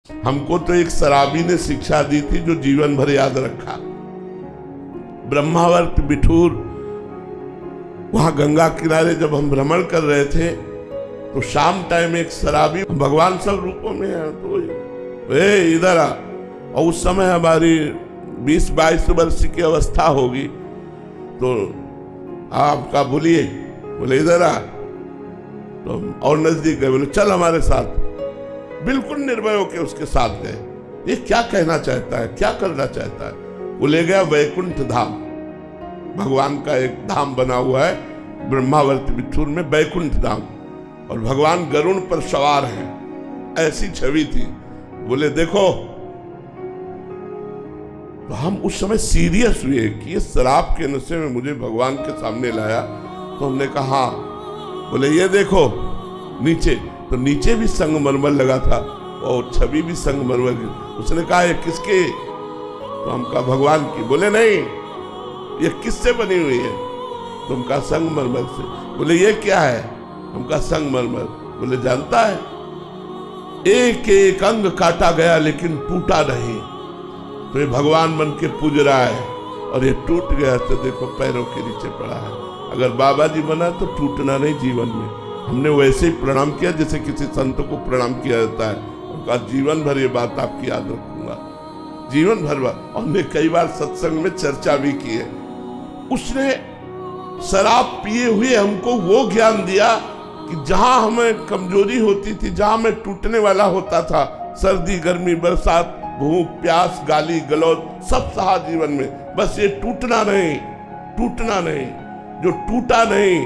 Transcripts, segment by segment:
हमको तो एक शराबी ने शिक्षा दी थी जो जीवन भर याद रखा। ब्रह्मावर्त बिठूर, वहां गंगा किनारे जब हम भ्रमण कर रहे थे तो शाम टाइम एक शराबी, भगवान सब रूपों में है, तो इधर आ। और उस समय हमारी 20-22 वर्ष की अवस्था होगी। तो आपका बोलिए, बोले इधर आ। तो और नजदीक गए, बोले चल हमारे साथ। बिल्कुल निर्भय होकर उसके साथ गए। ये क्या कहना चाहता है, क्या करना चाहता है? वो ले गया वैकुंठ धाम। भगवान का एक धाम बना हुआ है ब्रह्मावर्त बिठूर में, वैकुंठ धाम, और भगवान गरुड़ पर सवार हैं, ऐसी छवि थी। बोले देखो। तो हम उस समय सीरियस हुए कि ये शराब के नशे में मुझे भगवान के सामने लाया। तो हमने कहा, बोले ये देखो नीचे। तो नीचे भी संगमरमर लगा था और छवि भी संगमरमर की। उसने कहा ये किसके? तो हम कहा भगवान की। बोले नहीं, ये किससे बनी हुई है? तो हम कहा संगमरमर से। बोले ये क्या है? हम कहा संगमरमर। बोले जानता है, एक एक अंग काटा गया लेकिन टूटा नहीं। तो ये भगवान बन के पूज रहा है और ये टूट गया तो देखो पैरों के नीचे पड़ा है। अगर बाबा जी बना तो टूटना नहीं जीवन में। हमने वैसे ही प्रणाम किया जैसे किसी संत को प्रणाम किया जाता है। उनका जीवन भर ये बात आपकी याद रखूंगा, जीवन भर। और हमने कई बार सत्संग में चर्चा भी की है। उसने शराब पिए हुए हमको वो ज्ञान दिया कि जहां हमें कमजोरी होती थी, जहां मैं टूटने वाला होता था, सर्दी गर्मी बरसात भूख प्यास गाली गलौज सब सहा जीवन में, बस ये टूटना नहीं, टूटना नहीं। जो टूटा नहीं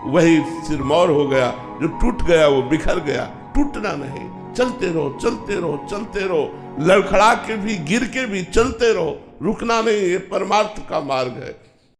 वही सिरमौर हो गया, जो टूट गया वो बिखर गया। टूटना नहीं, चलते रहो चलते रहो चलते रहो, लड़खड़ा के भी गिर के भी चलते रहो, रुकना नहीं। ये परमार्थ का मार्ग है।